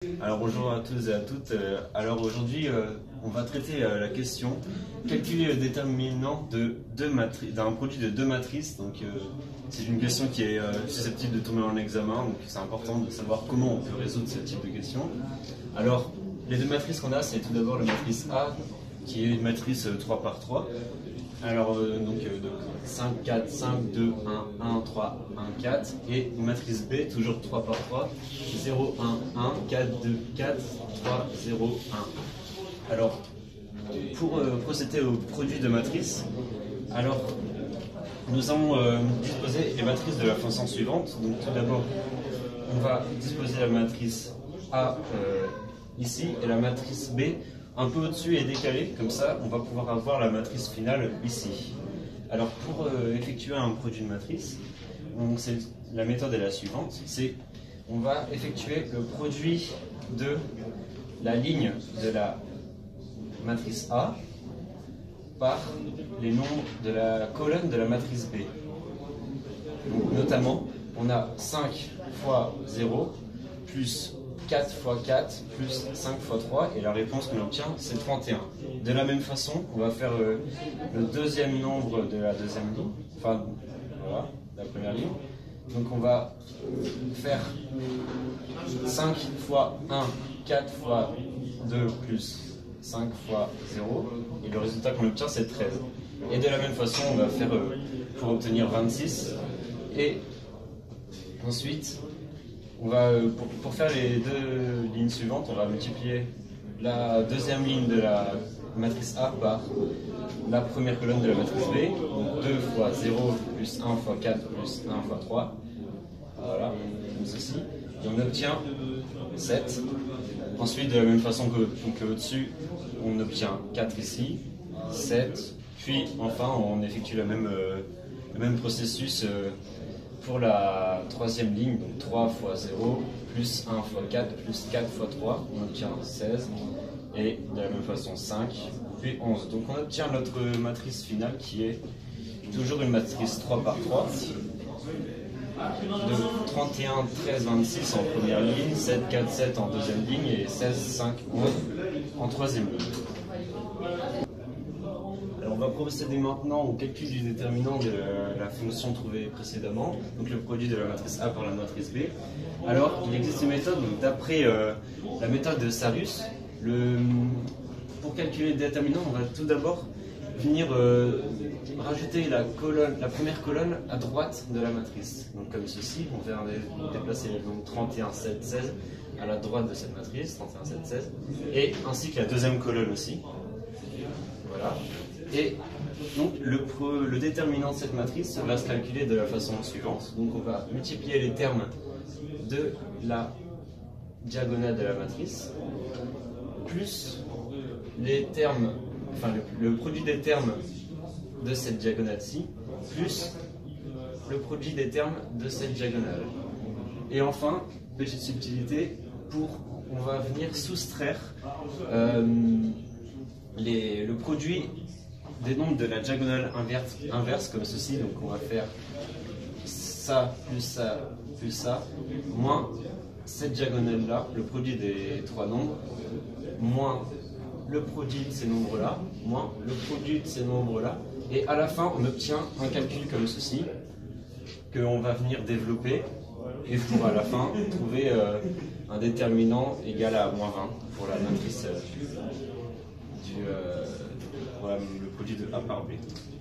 Alors bonjour à tous et à toutes. Alors aujourd'hui, on va traiter la question calculer le déterminant d'un produit de deux matrices. Donc c'est une question qui est susceptible de tomber en examen, donc c'est important de savoir comment on peut résoudre ce type de question. Alors les deux matrices qu'on a, c'est tout d'abord la matrice A, qui est une matrice 3 par 3. Alors donc 5, 4, 5, 2, 1, 1, 3, 1, 4 et une matrice B, toujours 3 par 3, 0, 1, 1, 4, 2, 4, 3, 0, 1. Alors pour procéder au produit de matrices, alors nous allons disposer les matrices de la façon suivante. Donc tout d'abord on va disposer la matrice A ici et la matrice B un peu au-dessus et décalée, comme ça on va pouvoir avoir la matrice finale ici. Alors pour effectuer un produit de matrice, la méthode est la suivante, c'est on va effectuer le produit de la ligne de la matrice A par les nombres de la colonne de la matrice B. Donc, notamment, on a 5 fois 0 plus 4 fois 4 plus 5 fois 3 et la réponse qu'on obtient c'est 31. De la même façon, on va faire le deuxième nombre de la deuxième ligne, enfin voilà, la première ligne. Donc on va faire 5 fois 1, 4 fois 2 plus 5 fois 0 et le résultat qu'on obtient c'est 13. Et de la même façon, on va faire pour obtenir 26 et ensuite on va, pour faire les deux lignes suivantes, on va multiplier la deuxième ligne de la matrice A par la première colonne de la matrice B. Donc 2 fois 0 plus 1 fois 4 plus 1 fois 3. Voilà, comme ceci. Et on obtient 7. Ensuite, de la même façon que au-dessus, on obtient 4 ici, 7. Puis enfin, on effectue le même processus pour la troisième ligne, donc 3 fois 0, plus 1 fois 4, plus 4 fois 3, on obtient 16, et de la même façon 5, puis 11. Donc on obtient notre matrice finale qui est toujours une matrice 3 par 3, de 31, 13, 26 en première ligne, 7, 4, 7 en deuxième ligne, et 16, 5, 11 en troisième ligne. On va procéder maintenant au calcul du déterminant de la fonction trouvée précédemment, donc le produit de la matrice A par la matrice B. Alors, il existe une méthode, d'après la méthode de Sarus, pour calculer le déterminant, on va tout d'abord venir rajouter la première colonne à droite de la matrice. Donc comme ceci, on va déplacer donc 31, 7, 16 à la droite de cette matrice, 31, 7, 16, et ainsi que la deuxième colonne aussi. Voilà. Et donc le déterminant de cette matrice va se calculer de la façon suivante. Donc on va multiplier les termes de la diagonale de la matrice plus les termes, enfin le produit des termes de cette diagonale-ci plus le produit des termes de cette diagonale. Et enfin, petite subtilité, on va venir soustraire le produit des nombres de la diagonale inverse comme ceci. Donc on va faire ça, moins cette diagonale là, le produit des trois nombres, moins le produit de ces nombres là, moins le produit de ces nombres là, et à la fin on obtient un calcul comme ceci que on va venir développer et pour à la fin trouver un déterminant égal à moins 20 pour la matrice pour le produit de A par B.